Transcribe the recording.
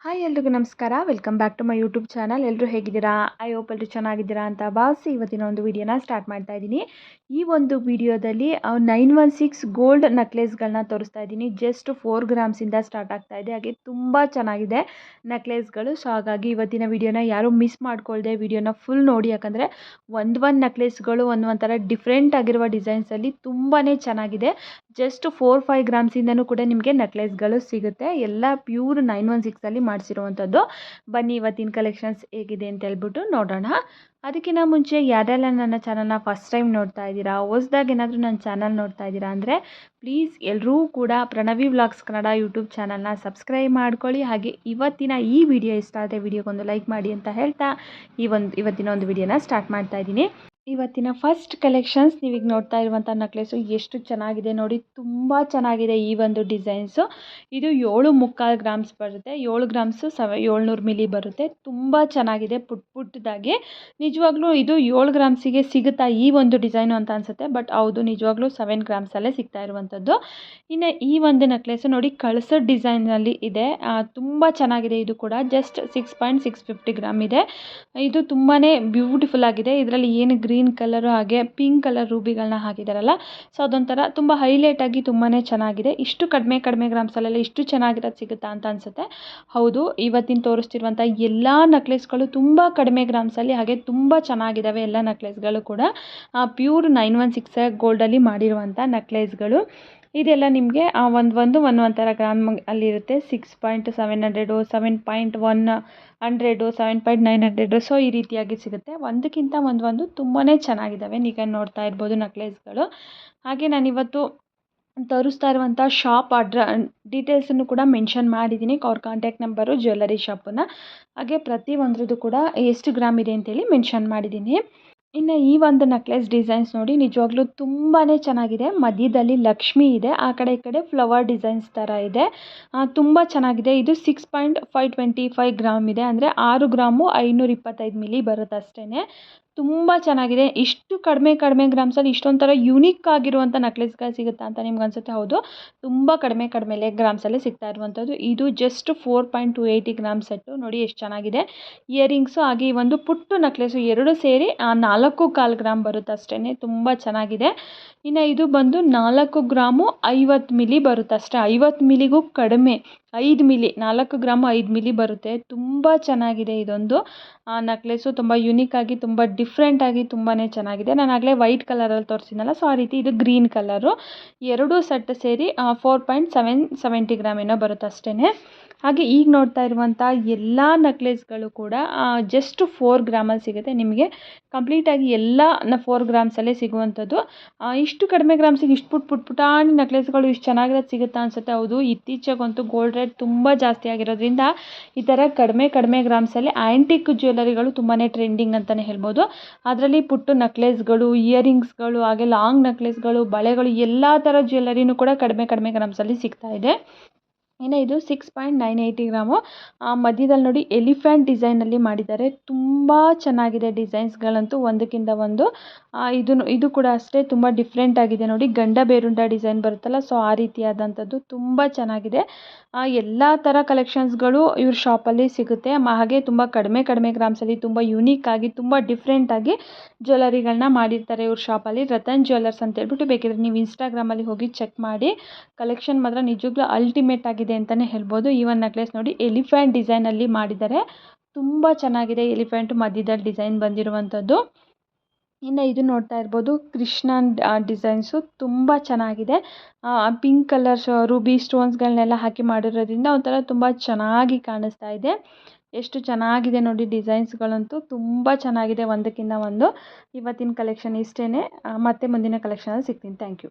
Hi ಎಲ್ರಿಗೂ ನಮಸ್ಕಾರ. Welcome back to my YouTube channel. ಎಲ್ಲರೂ ಹೇಗಿದ್ದೀರಾ? ಐ ಹೋಪ್ ಎಲ್ಲರೂ ಚೆನ್ನಾಗಿದ್ದೀರಾ ಅಂತ ಭಾವಿಸಿ ಇವತ್ತಿನ ಒಂದು ವಿಡಿಯೋನ ಸ್ಟಾರ್ಟ್ ಮಾಡ್ತಾ ಇದ್ದೀನಿ. ಈ ಒಂದು ವಿಡಿಯೋದಲ್ಲಿ 916 ಗೋಲ್ಡ್ ನೆಕ್ಲೇಸ್ಗಳನ್ನ ತೋರಿಸ್ತಾ ಇದ್ದೀನಿ. ಜಸ್ಟ್ 4 ಗ್ರಾಮ್ಸಿಂದ ಸ್ಟಾರ್ಟ್ ಆಗ್ತಾ ಇದೆ. ಹಾಗೆ ತುಂಬ ಚೆನ್ನಾಗಿದೆ ನೆಕ್ಲೇಸ್ಗಳು. ಸೊ ಹಾಗಾಗಿ ಇವತ್ತಿನ ವಿಡಿಯೋನ ಯಾರೂ ಮಿಸ್ ಮಾಡ್ಕೊಳ್ದೆ ವಿಡಿಯೋನ ಫುಲ್ ನೋಡಿ. ಯಾಕಂದರೆ ಒಂದು ನೆಕ್ಲೇಸ್ಗಳು ಒಂಥರ ಡಿಫ್ರೆಂಟ್ ಆಗಿರುವ ಡಿಸೈನ್ಸಲ್ಲಿ ತುಂಬಾ ಚೆನ್ನಾಗಿದೆ. ಜಸ್ಟ್ 4-5 ಗ್ರಾಮ್ಸಿಂದನೂ ಕೂಡ ನಿಮಗೆ ನೆಕ್ಲೇಸ್ಗಳು ಸಿಗುತ್ತೆ. ಎಲ್ಲ ಪ್ಯೂರ್ 916ಅಲ್ಲಿ ಮಾಡಿಸಿರುವಂಥದ್ದು. ಬನ್ನಿ ಇವತ್ತಿನ ಕಲೆಕ್ಷನ್ಸ್ ಹೇಗಿದೆ ಅಂತ ಹೇಳ್ಬಿಟ್ಟು ನೋಡೋಣ. ಅದಕ್ಕಿಂತ ಮುಂಚೆ ಯಾರೆಲ್ಲ ನನ್ನ ಚಾನಲ್ನ ಫಸ್ಟ್ ಟೈಮ್ ನೋಡ್ತಾ ಇದ್ದೀರಾ, ಹೊಸದಾಗಿ ಏನಾದರೂ ನನ್ನ ಚಾನಲ್ ನೋಡ್ತಾ ಇದ್ದೀರಾ ಅಂದರೆ ಪ್ಲೀಸ್ ಎಲ್ಲರೂ ಕೂಡ ಪ್ರಣವಿ ವ್ಲಾಗ್ಸ್ ಕನ್ನಡ ಯೂಟ್ಯೂಬ್ ಚಾನಲ್ನ ಸಬ್ಸ್ಕ್ರೈಬ್ ಮಾಡ್ಕೊಳ್ಳಿ. ಹಾಗೆ ಇವತ್ತಿನ ಈ ವಿಡಿಯೋ ಇಷ್ಟ ಆದರೆ ವಿಡಿಯೋಗೊಂದು ಲೈಕ್ ಮಾಡಿ ಅಂತ ಹೇಳ್ತಾ ಇವತ್ತಿನ ಒಂದು ವಿಡಿಯೋನ ಸ್ಟಾರ್ಟ್ ಮಾಡ್ತಾ ಇದ್ದೀನಿ. ಇವತ್ತಿನ ಫಸ್ಟ್ ಕಲೆಕ್ಷನ್ಸ್ ನೀವೀಗ ನೋಡ್ತಾ ಇರುವಂಥ ನೆಕ್ಲೆಸು ಎಷ್ಟು ಚೆನ್ನಾಗಿದೆ ನೋಡಿ. ತುಂಬ ಚೆನ್ನಾಗಿದೆ ಈ ಒಂದು ಡಿಸೈನ್ಸು. ಇದು 7.25 ಗ್ರಾಮ್ಸ್ ಬರುತ್ತೆ. 7 ಗ್ರಾಮ್ಸು 700 ಮಿಲಿ ಬರುತ್ತೆ. ತುಂಬ ಚೆನ್ನಾಗಿದೆ ಪುಟ್ಟದಾಗಿ. ನಿಜವಾಗ್ಲೂ ಇದು 7 ಗ್ರಾಮ್ಸಿಗೆ ಸಿಗುತ್ತಾ ಈ ಒಂದು ಡಿಸೈನು ಅಂತ ಅನಿಸುತ್ತೆ. ಬಟ್ ಹೌದು, ನಿಜವಾಗ್ಲೂ 7 ಗ್ರಾಮ್ಸಲ್ಲೇ ಸಿಗ್ತಾ ಇರುವಂಥದ್ದು. ಇನ್ನು ಈ ಒಂದು ನೆಕ್ಲೆಸು ನೋಡಿ ಕಳ್ಸೋ ಡಿಸೈನಲ್ಲಿ ಇದೆ. ತುಂಬ ಚೆನ್ನಾಗಿದೆ. ಇದು ಕೂಡ ಜಸ್ಟ್ 6.650 ಗ್ರಾಮ್ ಇದೆ. ಇದು ತುಂಬಾ ಬ್ಯೂಟಿಫುಲ್ ಆಗಿದೆ. ಇದರಲ್ಲಿ ಏನು ಗ್ರೀನ್ ಕಲರು ಹಾಗೆ ಪಿಂಕ್ ಕಲರ್ ರೂಬಿಗಳನ್ನ ಹಾಕಿದಾರಲ್ಲ, ಸೊ ಅದೊಂಥರ ತುಂಬ ಹೈಲೈಟ್ ಆಗಿ ತುಂಬಾ ಚೆನ್ನಾಗಿದೆ. ಇಷ್ಟು ಕಡಿಮೆ ಗ್ರಾಮ್ಸಲ್ಲೆಲ್ಲ ಇಷ್ಟು ಚೆನ್ನಾಗಿರೋದು ಸಿಗುತ್ತಾ ಅಂತ ಅನಿಸುತ್ತೆ. ಹೌದು, ಇವತ್ತಿನ ತೋರಿಸ್ತಿರುವಂಥ ಎಲ್ಲ ನೆಕ್ಲೆಸ್ಗಳು ತುಂಬ ಕಡಿಮೆ ಗ್ರಾಮ್ಸಲ್ಲಿ ಹಾಗೆ ತುಂಬ ಚೆನ್ನಾಗಿದ್ದಾವೆ. ಎಲ್ಲ ನೆಕ್ಲೆಸ್ಗಳು ಕೂಡ ಪ್ಯೂರ್ 916 ಗೋಲ್ಡಲ್ಲಿ ಮಾಡಿರುವಂಥ ನೆಕ್ಲೆಸ್ಗಳು. ಇದೆಲ್ಲ ನಿಮಗೆ ಒಂಥರ ಗ್ರಾಮ್ ಅಲ್ಲಿರುತ್ತೆ. 6.700, 7.100, 7.900, ಸೊ ಈ ರೀತಿಯಾಗಿ ಸಿಗುತ್ತೆ. ಒಂದಕ್ಕಿಂತ ಒಂದು ತುಂಬಾ ಚೆನ್ನಾಗಿದ್ದಾವೆ. ಈಗ ನೋಡ್ತಾ ಇರ್ಬೋದು ನೆಕ್ಲೆಸ್ಗಳು. ಹಾಗೆ ನಾನಿವತ್ತು ತೋರಿಸ್ತಾ ಇರುವಂಥ ಶಾಪ್ ಡೀಟೇಲ್ಸನ್ನು ಕೂಡ ಮೆನ್ಷನ್ ಮಾಡಿದ್ದೀನಿ. ಅವ್ರ ಕಾಂಟ್ಯಾಕ್ಟ್ ನಂಬರು, ಜ್ಯುವೆಲ್ಲರಿ ಶಾಪನ್ನು, ಹಾಗೆ ಪ್ರತಿಯೊಂದ್ರದ್ದು ಕೂಡ ಎಷ್ಟು ಗ್ರಾಮ್ ಇದೆ ಅಂತೇಳಿ ಮೆನ್ಷನ್ ಮಾಡಿದ್ದೀನಿ. ಇನ್ನು ಈ ಒಂದು ನೆಕ್ಲೆಸ್ ಡಿಸೈನ್ಸ್ ನೋಡಿ ನಿಜವಾಗ್ಲೂ ತುಂಬಾ ಚೆನ್ನಾಗಿದೆ. ಮಧ್ಯದಲ್ಲಿ ಲಕ್ಷ್ಮಿ ಇದೆ, ಆ ಕಡೆ ಈ ಕಡೆ ಫ್ಲವರ್ ಡಿಸೈನ್ಸ್ ಥರ ಇದೆ. ತುಂಬ ಚೆನ್ನಾಗಿದೆ. ಇದು 6.525 ಗ್ರಾಮ್ ಇದೆ. ಅಂದರೆ 6 ಗ್ರಾಮು 525 ಮಿಲಿ ಬರುತ್ತೆ ಅಷ್ಟೇ. ತುಂಬ ಚೆನ್ನಾಗಿದೆ. ಇಷ್ಟು ಕಡಿಮೆ ಗ್ರಾಮ್ಸಲ್ಲಿ ಇಷ್ಟೊಂಥರ ಯುನೀಕ್ ಆಗಿರುವಂಥ ನೆಕ್ಲೆಸ್ಗಳು ಸಿಗುತ್ತಾ ಅಂತ ನಿಮ್ಗೆ ಅನಿಸುತ್ತೆ. ಹೌದು, ತುಂಬ ಕಡಿಮೆ ಗ್ರಾಮ್ಸಲ್ಲೇ ಸಿಗ್ತಾ ಇರುವಂಥದ್ದು. ಇದು ಜಸ್ಟ್ 4.280 ಗ್ರಾಮ್ ಸೆಟ್ಟು ನೋಡಿ ಎಷ್ಟು ಚೆನ್ನಾಗಿದೆ. ಇಯರಿಂಗ್ಸು ಹಾಗೆ ಈ ಒಂದು ಪುಟ್ಟು ನೆಕ್ಲೆಸು ಎರಡು ಸೇರಿ 4.25 ಗ್ರಾಮ್ ಬರುತ್ತೆ ಅಷ್ಟೇ. ತುಂಬ ಚೆನ್ನಾಗಿದೆ. ಇನ್ನು ಇದು ಬಂದು 4 ಗ್ರಾಮು 50 ಮಿಲಿ ಬರುತ್ತೆ ಅಷ್ಟೇ. 50 ಮಿಲಿಗೂ ಕಡಿಮೆ, 5 ಮಿಲಿ, 4 ಗ್ರಾಮು 5 ಮಿಲಿ ಬರುತ್ತೆ. ತುಂಬ ಚೆನ್ನಾಗಿದೆ ಇದೊಂದು ನೆಕ್ಲೆಸು. ತುಂಬ ಯುನೀಕಾಗಿ ತುಂಬ ಡಿಫ್ರೆಂಟಾಗಿ ತುಂಬಾ ಚೆನ್ನಾಗಿದೆ. ನಾನು ಆಗಲೇ ವೈಟ್ ಕಲರಲ್ಲಿ ತೋರಿಸಿದ್ನಲ್ಲ, ಸೊ ಆ ರೀತಿ ಇದು ಗ್ರೀನ್ ಕಲರು. ಎರಡೂ ಸೆಟ್ ಸೇರಿ 4.770 ಗ್ರಾಮ್ ಏನೋ ಬರುತ್ತೆ ಅಷ್ಟೇ. ಹಾಗೆ ಈಗ ನೋಡ್ತಾ ಇರುವಂಥ ಎಲ್ಲ ನೆಕ್ಲೆಸ್ಗಳು ಕೂಡ ಜಸ್ಟ್ 4 ಗ್ರಾಮಲ್ಲಿ ಸಿಗುತ್ತೆ ನಿಮಗೆ. ಕಂಪ್ಲೀಟಾಗಿ ಎಲ್ಲ 4 ಗ್ರಾಮ್ಸಲ್ಲೇ ಸಿಗುವಂಥದ್ದು. ಇಷ್ಟು ಕಡಿಮೆ ಗ್ರಾಮ್ಸಿಗೆ ಇಷ್ಟು ಪುಟಾಣಿ ನೆಕ್ಲೆಸ್ಗಳು ಇಷ್ಟು ಚೆನ್ನಾಗಿರೋದು ಸಿಗುತ್ತಾ ಅನಿಸುತ್ತೆ. ಹೌದು, ಇತ್ತೀಚೆಗಂತೂ ಗೋಲ್ಡ್ ರೇಟ್ ತುಂಬ ಜಾಸ್ತಿ ಆಗಿರೋದ್ರಿಂದ ಈ ಥರ ಕಡಿಮೆ ಗ್ರಾಮ್ಸಲ್ಲಿ ಆ್ಯಂಟಿಕ್ ಜ್ಯುವೆಲ್ಲರಿಗಳು ತುಂಬಾ ಟ್ರೆಂಡಿಂಗ್ ಅಂತಲೇ ಹೇಳ್ಬೋದು. ಅದರಲ್ಲಿ ಪುಟ್ಟು ನೆಕ್ಲೆಸ್ಗಳು, ಇಯರಿಂಗ್ಸ್ಗಳು, ಹಾಗೆ ಲಾಂಗ್ ನೆಕ್ಲೆಸ್ಗಳು, ಬಳೆಗಳು ಎಲ್ಲ ಥರ ಜ್ಯುವೆಲ್ಲರಿನೂ ಕೂಡ ಕಡಿಮೆ ಗ್ರಾಮ್ಸಲ್ಲಿ ಸಿಗ್ತಾ ಇದೆ. ಇನ್ನು ಇದು 6.980 ಗ್ರಾಮು. ಮಧ್ಯದಲ್ಲಿ ನೋಡಿ ಎಲಿಫೆಂಟ್ ಡಿಸೈನಲ್ಲಿ ಮಾಡಿದ್ದಾರೆ. ತುಂಬ ಚೆನ್ನಾಗಿದೆ ಡಿಸೈನ್ಸ್ಗಳಂತೂ ಒಂದಕ್ಕಿಂತ ಒಂದು. ಇದು ಕೂಡ ಅಷ್ಟೇ ತುಂಬ ಡಿಫ್ರೆಂಟ್ ಆಗಿದೆ ನೋಡಿ. ಗಂಡ ಬೇರುಂಡ ಡಿಸೈನ್ ಬರುತ್ತಲ್ಲ, ಸೊ ಆ ರೀತಿಯಾದಂಥದ್ದು ತುಂಬ ಚೆನ್ನಾಗಿದೆ. ಎಲ್ಲ ಥರ ಕಲೆಕ್ಷನ್ಸ್ಗಳು ಇವ್ರ ಶಾಪಲ್ಲಿ ಸಿಗುತ್ತೆ. ಹಾಗೆ ತುಂಬ ಕಡಿಮೆ ಗ್ರಾಮ್ಸಲ್ಲಿ ತುಂಬ ಯುನೀಕ್ ಆಗಿ ತುಂಬ ಡಿಫ್ರೆಂಟಾಗಿ ಜ್ಯುವೆಲ್ಲರಿಗಳನ್ನ ಮಾಡಿರ್ತಾರೆ ಇವ್ರ ಶಾಪಲ್ಲಿ. ರತನ್ ಜ್ಯುವೆಲ್ಲರ್ಸ್ ಅಂತ ಹೇಳ್ಬಿಟ್ಟು ಬೇಕಿದ್ರೆ ನೀವು ಇನ್ಸ್ಟಾಗ್ರಾಮಲ್ಲಿ ಹೋಗಿ ಚೆಕ್ ಮಾಡಿ. ಕಲೆಕ್ಷನ್ ಮಾತ್ರ ನಿಜವಾಗ್ಲೂ ಅಲ್ಟಿಮೇಟ್ ಆಗಿದೆ ಅಂತಲೇ ಹೇಳ್ಬೋದು. ಈ ಒಂದು ನೆಕ್ಲೆಸ್ ನೋಡಿ ಎಲಿಫೆಂಟ್ ಡಿಸೈನಲ್ಲಿ ಮಾಡಿದ್ದಾರೆ. ತುಂಬ ಚೆನ್ನಾಗಿದೆ. ಎಲಿಫೆಂಟ್ ಮಧ್ಯದಲ್ಲಿ ಡಿಸೈನ್ ಬಂದಿರುವಂಥದ್ದು. ಇನ್ನು ಇದು ನೋಡ್ತಾ ಇರ್ಬೋದು ಕೃಷ್ಣನ್ ಡಿಸೈನ್ಸು ತುಂಬ ಚೆನ್ನಾಗಿದೆ. ಪಿಂಕ್ ಕಲರ್ ರೂಬಿ ಸ್ಟೋನ್ಸ್ಗಳನ್ನೆಲ್ಲ ಹಾಕಿ ಮಾಡಿರೋದ್ರಿಂದ ಒಂಥರ ತುಂಬ ಚೆನ್ನಾಗಿ ಕಾಣಿಸ್ತಾ ಇದೆ. ಎಷ್ಟು ಚೆನ್ನಾಗಿದೆ ನೋಡಿ ಡಿಸೈನ್ಸ್ಗಳಂತೂ ತುಂಬ ಚೆನ್ನಾಗಿದೆ ಒಂದಕ್ಕಿಂತ ಒಂದು. ಇವತ್ತಿನ ಕಲೆಕ್ಷನ್ ಇಷ್ಟೇ. ಮತ್ತೆ ಮುಂದಿನ ಕಲೆಕ್ಷನಲ್ಲಿ ಸಿಗ್ತೀನಿ. Thank you.